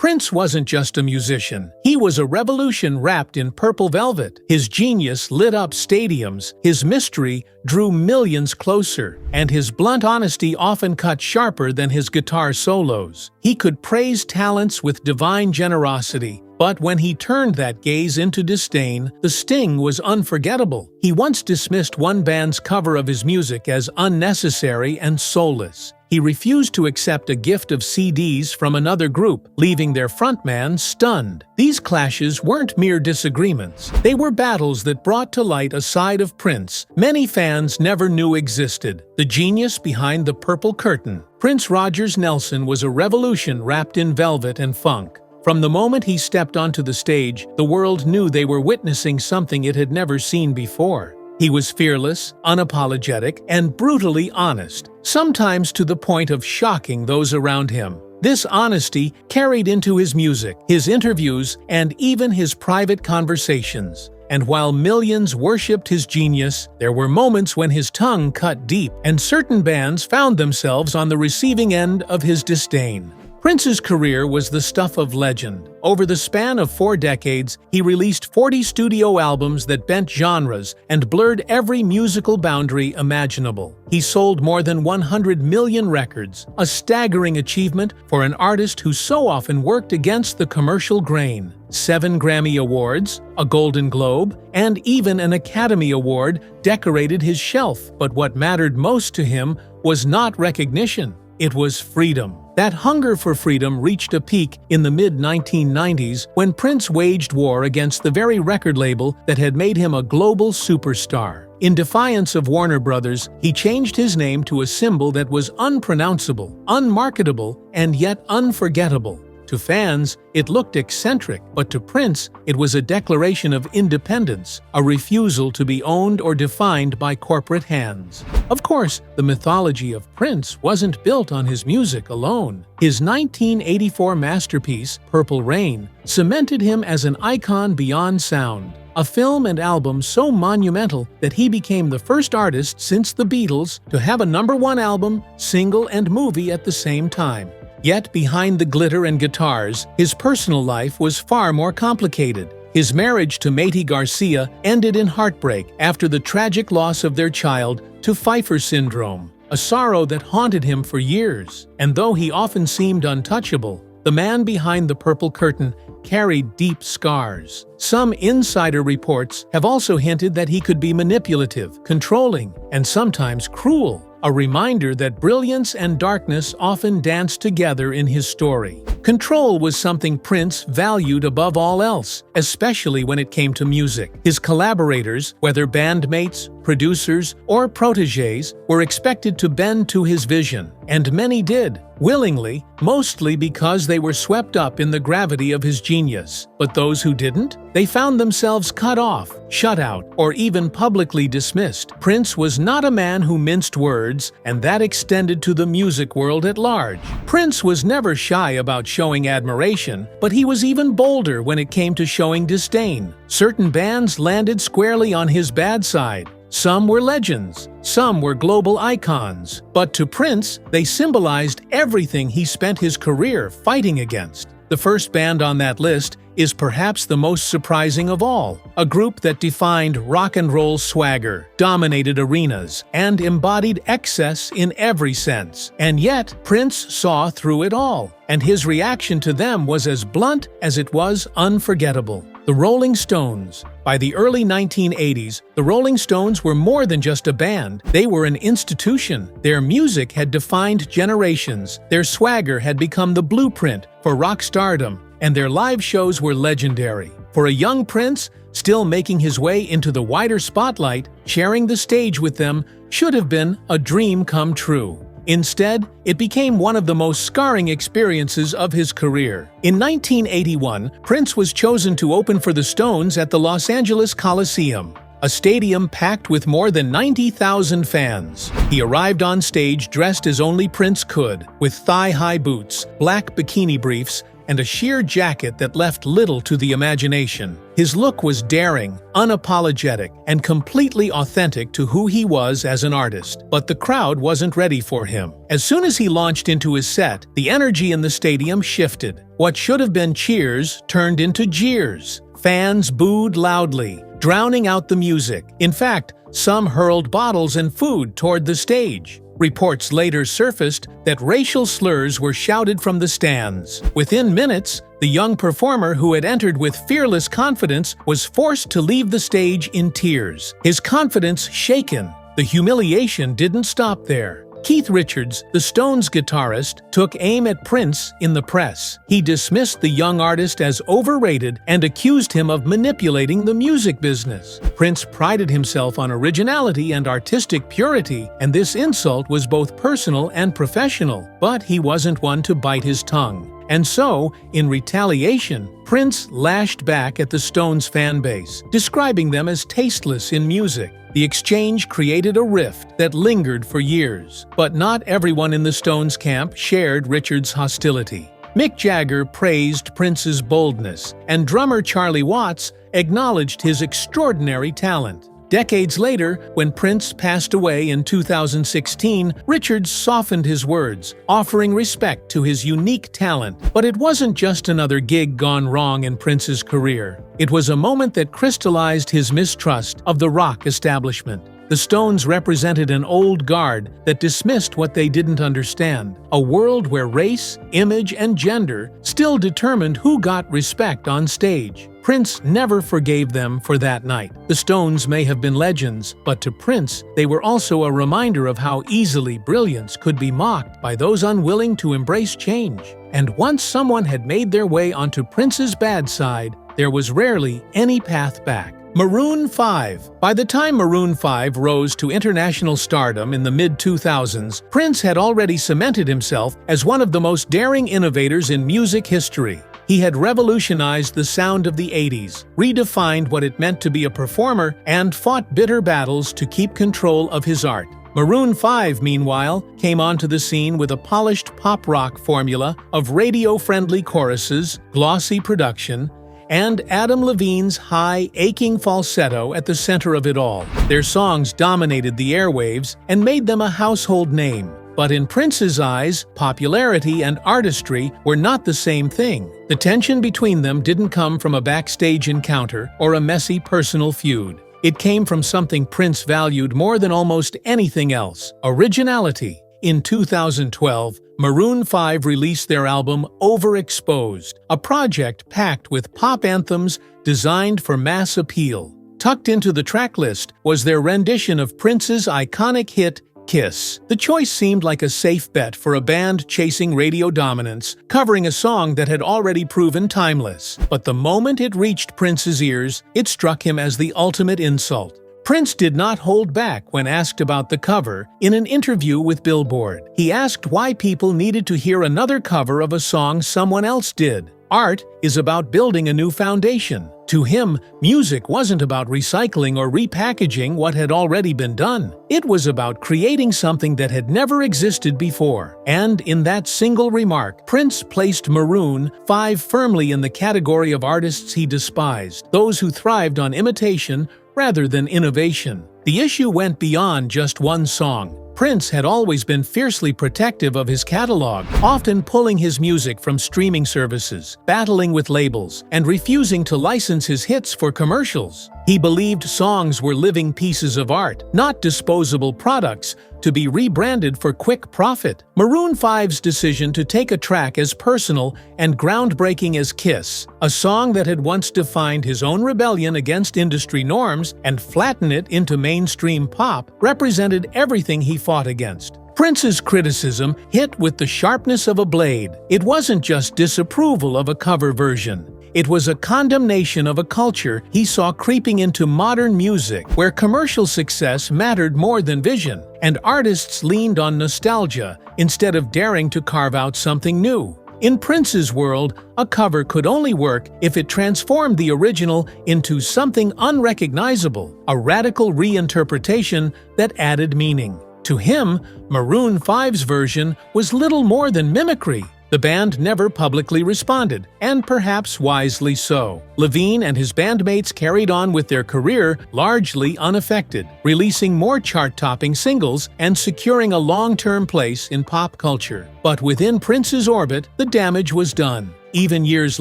Prince wasn't just a musician. He was a revolution wrapped in purple velvet. His genius lit up stadiums, his mystery drew millions closer, and his blunt honesty often cut sharper than his guitar solos. He could praise talents with divine generosity, but when he turned that gaze into disdain, the sting was unforgettable. He once dismissed one band's cover of his music as unnecessary and soulless. He refused to accept a gift of CDs from another group, leaving their frontman stunned. These clashes weren't mere disagreements. They were battles that brought to light a side of Prince many fans never knew existed, the genius behind the purple curtain. Prince Rogers Nelson was a revolution wrapped in velvet and funk. From the moment he stepped onto the stage, the world knew they were witnessing something it had never seen before. He was fearless, unapologetic, and brutally honest, sometimes to the point of shocking those around him. This honesty carried into his music, his interviews, and even his private conversations. And while millions worshipped his genius, there were moments when his tongue cut deep, and certain bands found themselves on the receiving end of his disdain. Prince's career was the stuff of legend. Over the span of 4 decades, he released 40 studio albums that bent genres and blurred every musical boundary imaginable. He sold more than 100 million records, a staggering achievement for an artist who so often worked against the commercial grain. 7 Grammy Awards, a Golden Globe, and even an Academy Award decorated his shelf. But what mattered most to him was not recognition, it was freedom. That hunger for freedom reached a peak in the mid-1990s when Prince waged war against the very record label that had made him a global superstar. In defiance of Warner Brothers, he changed his name to a symbol that was unpronounceable, unmarketable, and yet unforgettable. To fans, it looked eccentric, but to Prince, it was a declaration of independence, a refusal to be owned or defined by corporate hands. Of course, the mythology of Prince wasn't built on his music alone. His 1984 masterpiece, Purple Rain, cemented him as an icon beyond sound. A film and album so monumental that he became the first artist since the Beatles to have a #1 album, single, and movie at the same time. Yet behind the glitter and guitars, his personal life was far more complicated. His marriage to Maite Garcia ended in heartbreak after the tragic loss of their child to Pfeiffer syndrome, a sorrow that haunted him for years. And though he often seemed untouchable, the man behind the purple curtain carried deep scars. Some insider reports have also hinted that he could be manipulative, controlling, and sometimes cruel. A reminder that brilliance and darkness often dance together in his story. Control was something Prince valued above all else, especially when it came to music. His collaborators, whether bandmates, producers, or protégés, were expected to bend to his vision, and many did, willingly, mostly because they were swept up in the gravity of his genius. But those who didn't? They found themselves cut off, shut out, or even publicly dismissed. Prince was not a man who minced words, and that extended to the music world at large. Prince was never shy about showing admiration, but he was even bolder when it came to showing disdain. Certain bands landed squarely on his bad side. Some were legends, some were global icons, but to Prince, they symbolized everything he spent his career fighting against. The first band on that list is perhaps the most surprising of all, a group that defined rock and roll swagger, dominated arenas, and embodied excess in every sense. And yet, Prince saw through it all, and his reaction to them was as blunt as it was unforgettable. The Rolling Stones. By the early 1980s, the Rolling Stones were more than just a band. They were an institution. Their music had defined generations. Their swagger had become the blueprint for rock stardom, and their live shows were legendary. For a young Prince, still making his way into the wider spotlight, sharing the stage with them should have been a dream come true. Instead, it became one of the most scarring experiences of his career. In 1981, Prince was chosen to open for the Stones at the Los Angeles Coliseum, a stadium packed with more than 90,000 fans. He arrived on stage dressed as only Prince could, with thigh-high boots, black bikini briefs, and a sheer jacket that left little to the imagination. His look was daring, unapologetic, and completely authentic to who he was as an artist. But the crowd wasn't ready for him. As soon as he launched into his set, the energy in the stadium shifted. What should have been cheers turned into jeers. Fans booed loudly, drowning out the music. In fact, some hurled bottles and food toward the stage. Reports later surfaced that racial slurs were shouted from the stands. Within minutes, the young performer who had entered with fearless confidence was forced to leave the stage in tears, his confidence shaken. The humiliation didn't stop there. Keith Richards, the Stones guitarist, took aim at Prince in the press. He dismissed the young artist as overrated and accused him of manipulating the music business. Prince prided himself on originality and artistic purity, and this insult was both personal and professional. But he wasn't one to bite his tongue. And so, in retaliation, Prince lashed back at the Stones fan base, describing them as tasteless in music. The exchange created a rift that lingered for years. But not everyone in the Stones camp shared Richards' hostility. Mick Jagger praised Prince's boldness, and drummer Charlie Watts acknowledged his extraordinary talent. Decades later, when Prince passed away in 2016, Richards softened his words, offering respect to his unique talent. But it wasn't just another gig gone wrong in Prince's career. It was a moment that crystallized his mistrust of the rock establishment. The Stones represented an old guard that dismissed what they didn't understand, a world where race, image, and gender still determined who got respect on stage. Prince never forgave them for that night. The Stones may have been legends, but to Prince, they were also a reminder of how easily brilliance could be mocked by those unwilling to embrace change. And once someone had made their way onto Prince's bad side, there was rarely any path back. Maroon 5. By the time Maroon 5 rose to international stardom in the mid-2000s, Prince had already cemented himself as one of the most daring innovators in music history. He had revolutionized the sound of the 80s, redefined what it meant to be a performer, and fought bitter battles to keep control of his art. Maroon 5, meanwhile, came onto the scene with a polished pop-rock formula of radio-friendly choruses, glossy production, and Adam Levine's high, aching falsetto at the center of it all. Their songs dominated the airwaves and made them a household name. But in Prince's eyes, popularity and artistry were not the same thing. The tension between them didn't come from a backstage encounter or a messy personal feud. It came from something Prince valued more than almost anything else: originality. In 2012, Maroon 5 released their album Overexposed, a project packed with pop anthems designed for mass appeal. Tucked into the tracklist was their rendition of Prince's iconic hit, Kiss. The choice seemed like a safe bet for a band chasing radio dominance, covering a song that had already proven timeless. But the moment it reached Prince's ears, it struck him as the ultimate insult. Prince did not hold back when asked about the cover in an interview with Billboard. He asked why people needed to hear another cover of a song someone else did. Art is about building a new foundation. To him, music wasn't about recycling or repackaging what had already been done. It was about creating something that had never existed before. And in that single remark, Prince placed Maroon 5 firmly in the category of artists he despised, those who thrived on imitation rather than innovation. The issue went beyond just one song. Prince had always been fiercely protective of his catalog, often pulling his music from streaming services, battling with labels, and refusing to license his hits for commercials. He believed songs were living pieces of art, not disposable products to be rebranded for quick profit. Maroon 5's decision to take a track as personal and groundbreaking as Kiss, a song that had once defined his own rebellion against industry norms, and flatten it into mainstream pop, represented everything he fought against. Prince's criticism hit with the sharpness of a blade. It wasn't just disapproval of a cover version. It was a condemnation of a culture he saw creeping into modern music, where commercial success mattered more than vision, and artists leaned on nostalgia instead of daring to carve out something new. In Prince's world, a cover could only work if it transformed the original into something unrecognizable, a radical reinterpretation that added meaning. To him, Maroon 5's version was little more than mimicry. The band never publicly responded, and perhaps wisely so. Levine and his bandmates carried on with their career largely unaffected, releasing more chart-topping singles and securing a long-term place in pop culture. But within Prince's orbit, the damage was done. Even years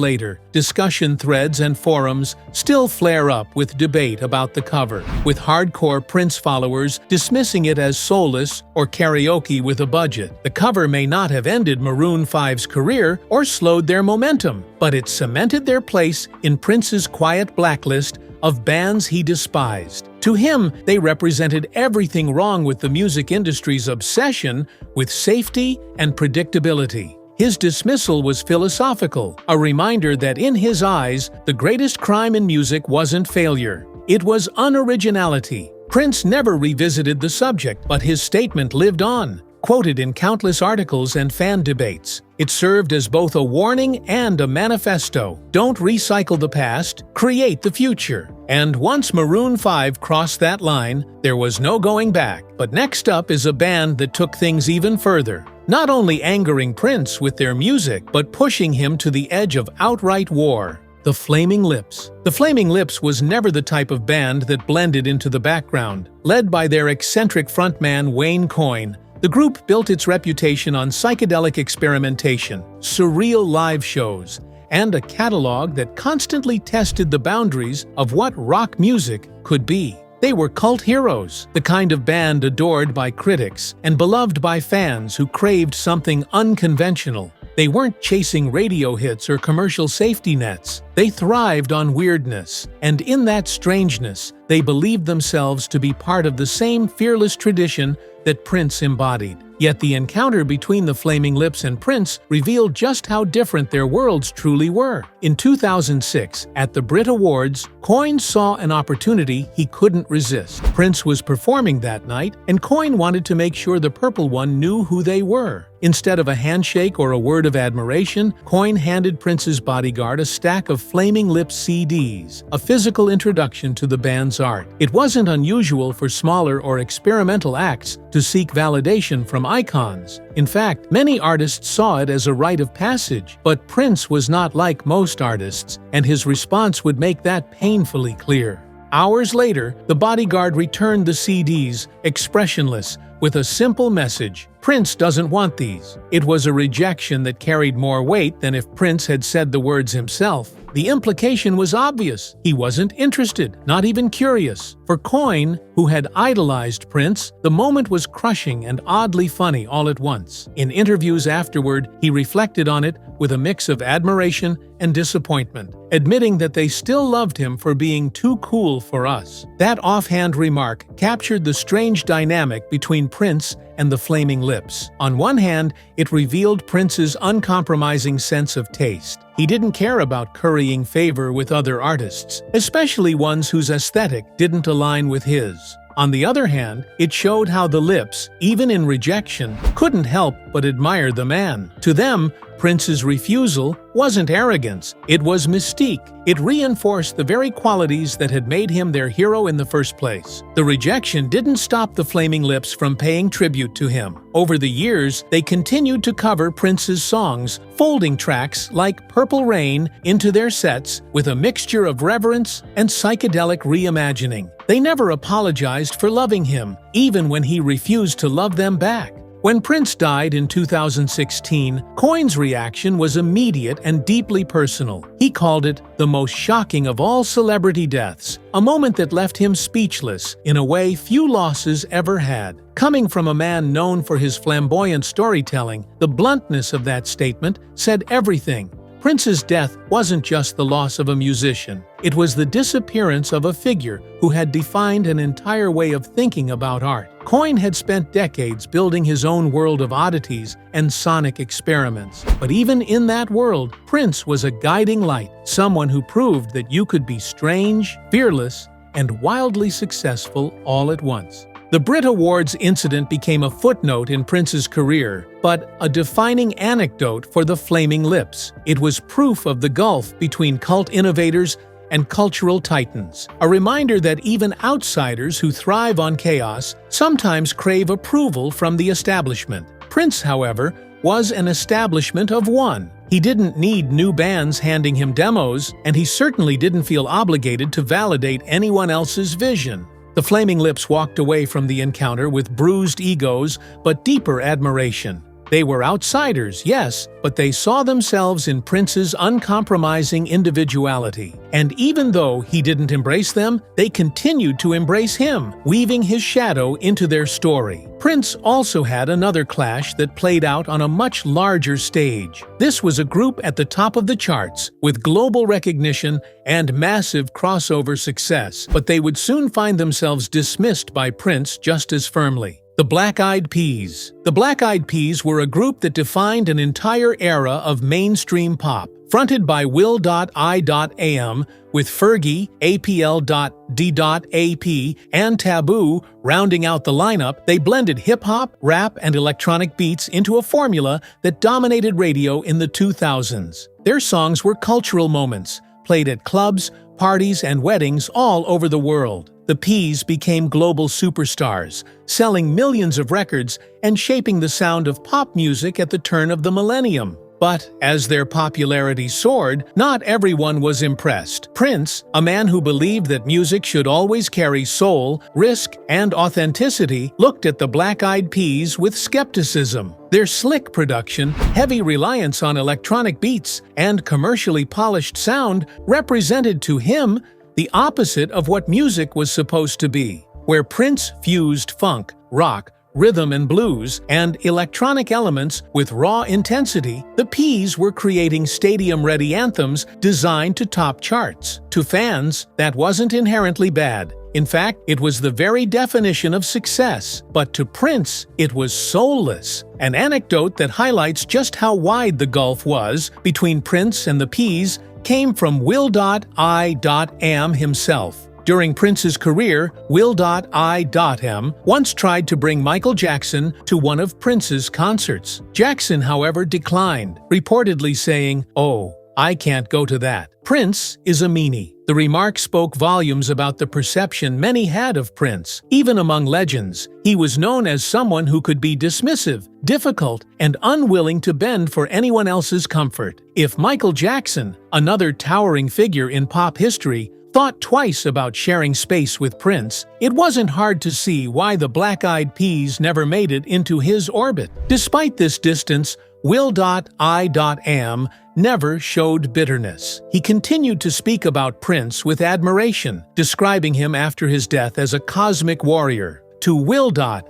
later, discussion threads and forums still flare up with debate about the cover, with hardcore Prince followers dismissing it as soulless or karaoke with a budget. The cover may not have ended Maroon 5's career or slowed their momentum, but it cemented their place in Prince's quiet blacklist of bands he despised. To him, they represented everything wrong with the music industry's obsession with safety and predictability. His dismissal was philosophical, a reminder that in his eyes, the greatest crime in music wasn't failure. It was unoriginality. Prince never revisited the subject, but his statement lived on, quoted in countless articles and fan debates. It served as both a warning and a manifesto. Don't recycle the past, create the future. And once Maroon 5 crossed that line, there was no going back. But next up is a band that took things even further, not only angering Prince with their music, but pushing him to the edge of outright war. The Flaming Lips. The Flaming Lips was never the type of band that blended into the background. Led by their eccentric frontman Wayne Coyne, the group built its reputation on psychedelic experimentation, surreal live shows, and a catalog that constantly tested the boundaries of what rock music could be. They were cult heroes, the kind of band adored by critics and beloved by fans who craved something unconventional. They weren't chasing radio hits or commercial safety nets. They thrived on weirdness, and in that strangeness, they believed themselves to be part of the same fearless tradition that Prince embodied. Yet the encounter between the Flaming Lips and Prince revealed just how different their worlds truly were. In 2006, at the Brit Awards, Coyne saw an opportunity he couldn't resist. Prince was performing that night, and Coyne wanted to make sure the Purple One knew who they were. Instead of a handshake or a word of admiration, Coyne handed Prince's bodyguard a stack of Flaming Lips CDs, a physical introduction to the band's art. It wasn't unusual for smaller or experimental acts to seek validation from icons. In fact, many artists saw it as a rite of passage, but Prince was not like most artists, and his response would make that painfully clear. Hours later, the bodyguard returned the CDs, expressionless, with a simple message: Prince doesn't want these. It was a rejection that carried more weight than if Prince had said the words himself. The implication was obvious. He wasn't interested, not even curious. For Coyne, who had idolized Prince, the moment was crushing and oddly funny all at once. In interviews afterward, he reflected on it with a mix of admiration and disappointment, admitting that they still loved him for being too cool for us. That offhand remark captured the strange dynamic between Prince and the Flaming Lips. On one hand, it revealed Prince's uncompromising sense of taste. He didn't care about currying favor with other artists, especially ones whose aesthetic didn't align with his. On the other hand, it showed how the Lips, even in rejection, couldn't help but admire the man. To them, Prince's refusal wasn't arrogance, it was mystique. It reinforced the very qualities that had made him their hero in the first place. The rejection didn't stop the Flaming Lips from paying tribute to him. Over the years, they continued to cover Prince's songs, folding tracks like Purple Rain into their sets with a mixture of reverence and psychedelic reimagining. They never apologized for loving him, even when he refused to love them back. When Prince died in 2016, Coyne's reaction was immediate and deeply personal. He called it the most shocking of all celebrity deaths, a moment that left him speechless in a way few losses ever had. Coming from a man known for his flamboyant storytelling, the bluntness of that statement said everything. Prince's death wasn't just the loss of a musician. It was the disappearance of a figure who had defined an entire way of thinking about art. Coyne had spent decades building his own world of oddities and sonic experiments. But even in that world, Prince was a guiding light, someone who proved that you could be strange, fearless, and wildly successful all at once. The Brit Awards incident became a footnote in Prince's career, but a defining anecdote for the Flaming Lips. It was proof of the gulf between cult innovators and cultural titans, a reminder that even outsiders who thrive on chaos sometimes crave approval from the establishment. Prince, however, was an establishment of one. He didn't need new bands handing him demos, and he certainly didn't feel obligated to validate anyone else's vision. The Flaming Lips walked away from the encounter with bruised egos but deeper admiration. They were outsiders, yes, but they saw themselves in Prince's uncompromising individuality. And even though he didn't embrace them, they continued to embrace him, weaving his shadow into their story. Prince also had another clash that played out on a much larger stage. This was a group at the top of the charts, with global recognition and massive crossover success, but they would soon find themselves dismissed by Prince just as firmly. The Black Eyed Peas. The Black Eyed Peas were a group that defined an entire era of mainstream pop. Fronted by Will.I.Am, with Fergie, APL.D.AP, and Taboo rounding out the lineup, they blended hip-hop, rap, and electronic beats into a formula that dominated radio in the 2000s. Their songs were cultural moments, played at clubs, parties, and weddings all over the world. The Peas became global superstars, selling millions of records and shaping the sound of pop music at the turn of the millennium. But as their popularity soared, not everyone was impressed. Prince, a man who believed that music should always carry soul, risk, and authenticity, looked at the Black Eyed Peas with skepticism. Their slick production, heavy reliance on electronic beats, and commercially polished sound represented to him the opposite of what music was supposed to be. Where Prince fused funk, rock, rhythm and blues, and electronic elements with raw intensity, the Peas were creating stadium-ready anthems designed to top charts. To fans, that wasn't inherently bad. In fact, it was the very definition of success. But to Prince, it was soulless. An anecdote that highlights just how wide the gulf was between Prince and the Peas came from Will.I.Am himself. During Prince's career, Will.I.Am once tried to bring Michael Jackson to one of Prince's concerts. Jackson, however, declined, reportedly saying, "Oh, I can't go to that. Prince is a meanie." The remark spoke volumes about the perception many had of Prince. Even among legends, he was known as someone who could be dismissive, difficult, and unwilling to bend for anyone else's comfort. If Michael Jackson, another towering figure in pop history, thought twice about sharing space with Prince, it wasn't hard to see why the Black Eyed Peas never made it into his orbit. Despite this distance, Will.I.Am never showed bitterness. He continued to speak about Prince with admiration, describing him after his death as a cosmic warrior. To Will.I.Am,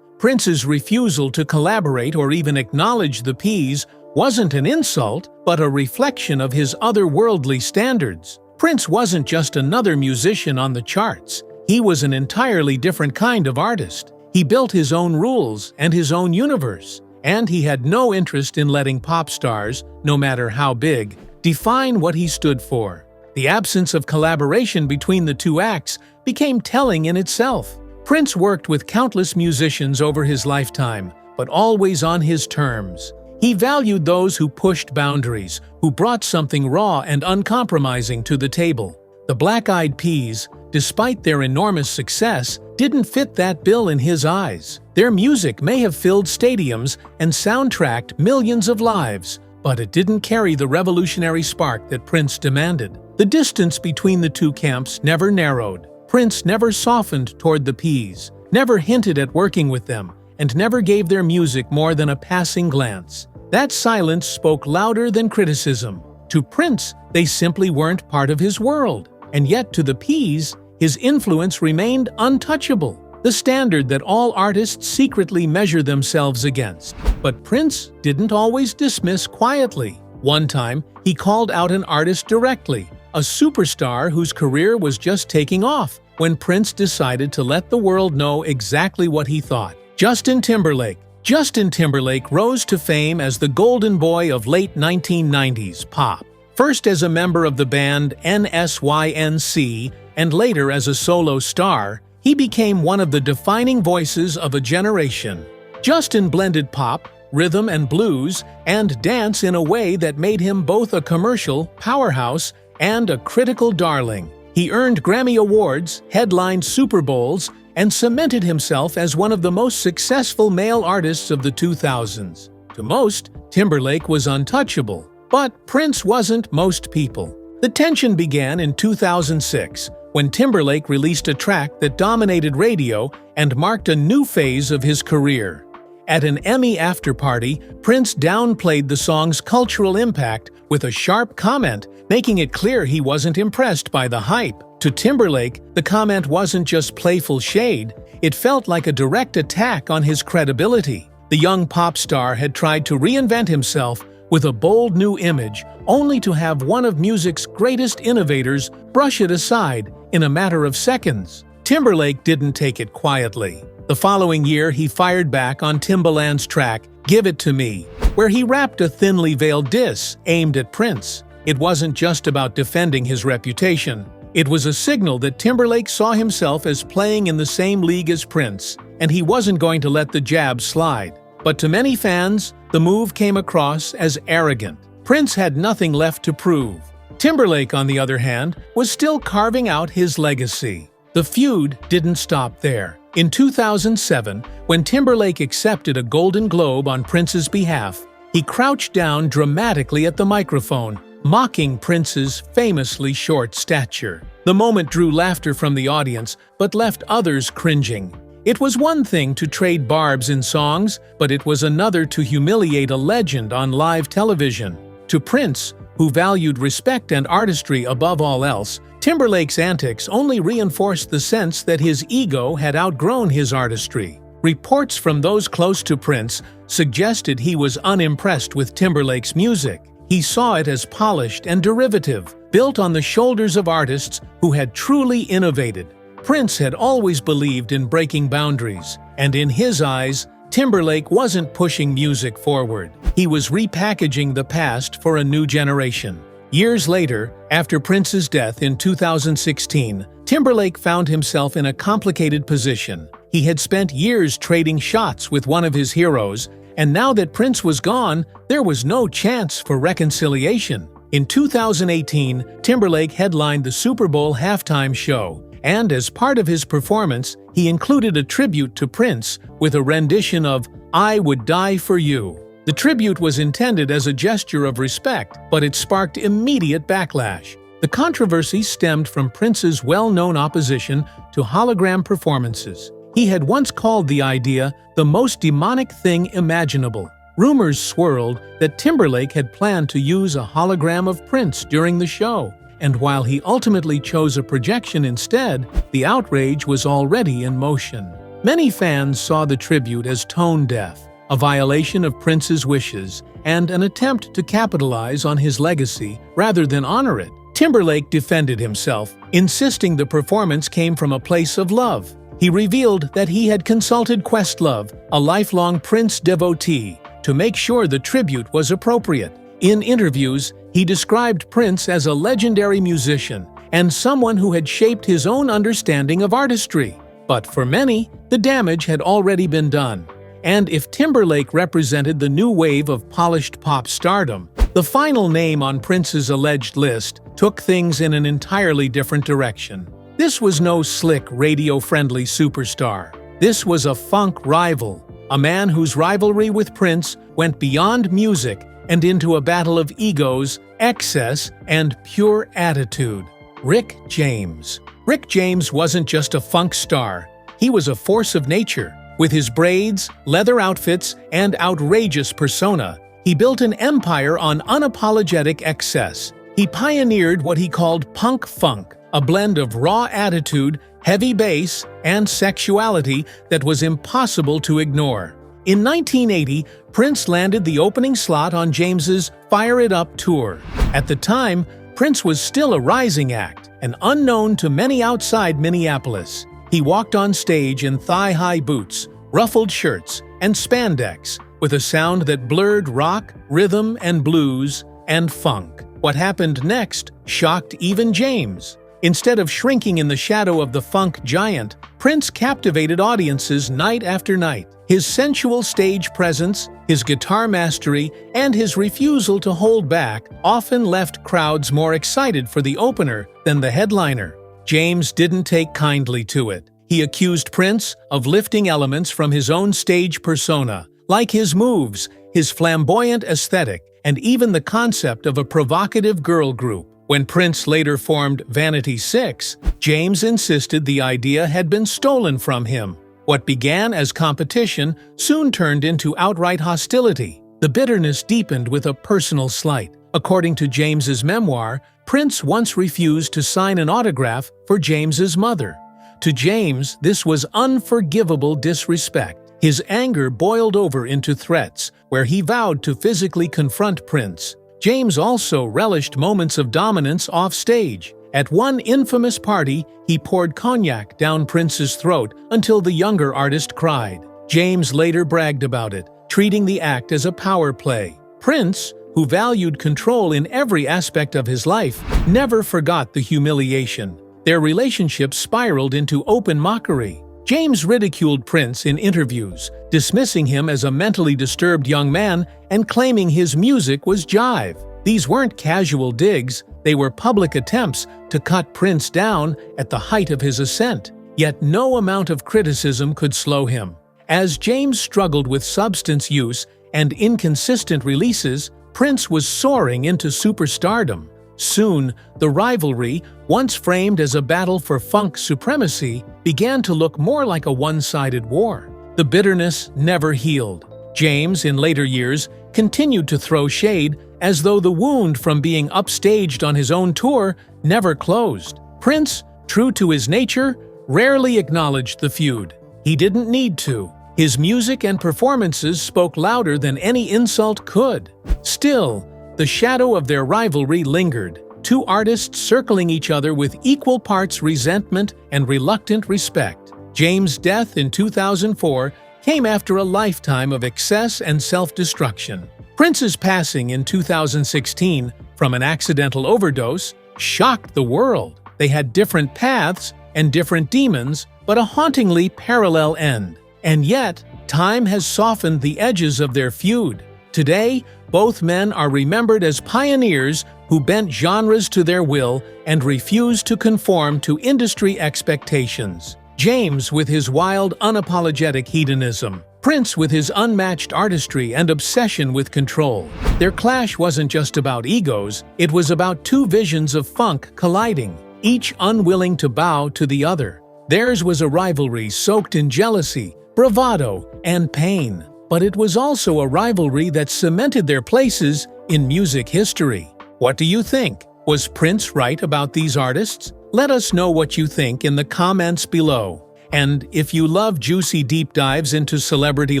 Prince's refusal to collaborate or even acknowledge the Peas wasn't an insult, but a reflection of his otherworldly standards. Prince wasn't just another musician on the charts. He was an entirely different kind of artist. He built his own rules and his own universe, and he had no interest in letting pop stars, no matter how big, define what he stood for. The absence of collaboration between the two acts became telling in itself. Prince worked with countless musicians over his lifetime, but always on his terms. He valued those who pushed boundaries, who brought something raw and uncompromising to the table. The Black Eyed Peas, despite their enormous success, didn't fit that bill in his eyes. Their music may have filled stadiums and soundtracked millions of lives, but it didn't carry the revolutionary spark that Prince demanded. The distance between the two camps never narrowed. Prince never softened toward the Peas, never hinted at working with them, and never gave their music more than a passing glance. That silence spoke louder than criticism. To Prince, they simply weren't part of his world. And yet to the Peas, his influence remained untouchable, the standard that all artists secretly measure themselves against. But Prince didn't always dismiss quietly. One time, he called out an artist directly, a superstar whose career was just taking off, when Prince decided to let the world know exactly what he thought. Justin Timberlake. Justin Timberlake rose to fame as the golden boy of late 1990s pop. First as a member of the band NSYNC and later as a solo star, he became one of the defining voices of a generation. Justin blended pop, rhythm and blues, and dance in a way that made him both a commercial powerhouse and a critical darling. He earned Grammy Awards, headlined Super Bowls, and cemented himself as one of the most successful male artists of the 2000s. To most, Timberlake was untouchable, but Prince wasn't most people. The tension began in 2006, when Timberlake released a track that dominated radio and marked a new phase of his career. At an Emmy after-party, Prince downplayed the song's cultural impact with a sharp comment, making it clear he wasn't impressed by the hype. To Timberlake, the comment wasn't just playful shade, it felt like a direct attack on his credibility. The young pop star had tried to reinvent himself with a bold new image, only to have one of music's greatest innovators brush it aside in a matter of seconds. Timberlake didn't take it quietly. The following year, he fired back on Timbaland's track, Give It To Me, where he rapped a thinly veiled diss aimed at Prince. It wasn't just about defending his reputation. It was a signal that Timberlake saw himself as playing in the same league as Prince, and he wasn't going to let the jab slide. But to many fans, the move came across as arrogant. Prince had nothing left to prove. Timberlake, on the other hand, was still carving out his legacy. The feud didn't stop there. In 2007, when Timberlake accepted a Golden Globe on Prince's behalf, he crouched down dramatically at the microphone, mocking Prince's famously short stature. The moment drew laughter from the audience, but left others cringing. It was one thing to trade barbs in songs, but it was another to humiliate a legend on live television. To Prince, who valued respect and artistry above all else, Timberlake's antics only reinforced the sense that his ego had outgrown his artistry. Reports from those close to Prince suggested he was unimpressed with Timberlake's music. He saw it as polished and derivative, built on the shoulders of artists who had truly innovated. Prince had always believed in breaking boundaries, and in his eyes, Timberlake wasn't pushing music forward. He was repackaging the past for a new generation. Years later, after Prince's death in 2016, Timberlake found himself in a complicated position. He had spent years trading shots with one of his heroes, and now that Prince was gone, there was no chance for reconciliation. In 2018, Timberlake headlined the Super Bowl halftime show, and as part of his performance, he included a tribute to Prince with a rendition of I Would Die For You. The tribute was intended as a gesture of respect, but it sparked immediate backlash. The controversy stemmed from Prince's well-known opposition to hologram performances. He had once called the idea the most demonic thing imaginable. Rumors swirled that Timberlake had planned to use a hologram of Prince during the show, and while he ultimately chose a projection instead, the outrage was already in motion. Many fans saw the tribute as tone-deaf, a violation of Prince's wishes, and an attempt to capitalize on his legacy rather than honor it. Timberlake defended himself, insisting the performance came from a place of love. He revealed that he had consulted Questlove, a lifelong Prince devotee, to make sure the tribute was appropriate. In interviews, he described Prince as a legendary musician and someone who had shaped his own understanding of artistry. But for many, the damage had already been done. And if Timberlake represented the new wave of polished pop stardom, the final name on Prince's alleged list took things in an entirely different direction. This was no slick, radio-friendly superstar. This was a funk rival, a man whose rivalry with Prince went beyond music and into a battle of egos, excess, and pure attitude. Rick James. Rick James wasn't just a funk star. He was a force of nature. With his braids, leather outfits, and outrageous persona, he built an empire on unapologetic excess. He pioneered what he called punk funk, a blend of raw attitude, heavy bass, and sexuality that was impossible to ignore. In 1980, Prince landed the opening slot on James's Fire It Up tour. At the time, Prince was still a rising act, an unknown to many outside Minneapolis. He walked on stage in thigh-high boots, ruffled shirts, and spandex, with a sound that blurred rock, rhythm, and blues, and funk. What happened next shocked even James. Instead of shrinking in the shadow of the funk giant, Prince captivated audiences night after night. His sensual stage presence, his guitar mastery, and his refusal to hold back often left crowds more excited for the opener than the headliner. James didn't take kindly to it. He accused Prince of lifting elements from his own stage persona, like his moves, his flamboyant aesthetic, and even the concept of a provocative girl group. When Prince later formed Vanity 6, James insisted the idea had been stolen from him. What began as competition soon turned into outright hostility. The bitterness deepened with a personal slight. According to James's memoir, Prince once refused to sign an autograph for James's mother. To James, this was unforgivable disrespect. His anger boiled over into threats, where he vowed to physically confront Prince. James also relished moments of dominance off-stage. At one infamous party, he poured cognac down Prince's throat until the younger artist cried. James later bragged about it, treating the act as a power play. Prince, who valued control in every aspect of his life, never forgot the humiliation. Their relationship spiraled into open mockery. James ridiculed Prince in interviews, dismissing him as a mentally disturbed young man and claiming his music was jive. These weren't casual digs, they were public attempts to cut Prince down at the height of his ascent. Yet no amount of criticism could slow him. As James struggled with substance use and inconsistent releases, Prince was soaring into superstardom. Soon, the rivalry, once framed as a battle for funk supremacy, began to look more like a one-sided war. The bitterness never healed. James, in later years, continued to throw shade as though the wound from being upstaged on his own tour never closed. Prince, true to his nature, rarely acknowledged the feud. He didn't need to. His music and performances spoke louder than any insult could. Still, the shadow of their rivalry lingered, two artists circling each other with equal parts resentment and reluctant respect. James' death in 2004 came after a lifetime of excess and self-destruction. Prince's passing in 2016 from an accidental overdose shocked the world. They had different paths and different demons, but a hauntingly parallel end. And yet, time has softened the edges of their feud. Today, both men are remembered as pioneers who bent genres to their will and refused to conform to industry expectations. James with his wild, unapologetic hedonism. Prince with his unmatched artistry and obsession with control. Their clash wasn't just about egos, it was about two visions of funk colliding, each unwilling to bow to the other. Theirs was a rivalry soaked in jealousy, bravado, and pain. But it was also a rivalry that cemented their places in music history. What do you think? Was Prince right about these artists? Let us know what you think in the comments below. And if you love juicy deep dives into celebrity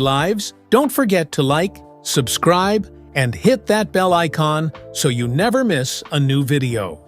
lives, don't forget to like, subscribe, and hit that bell icon so you never miss a new video.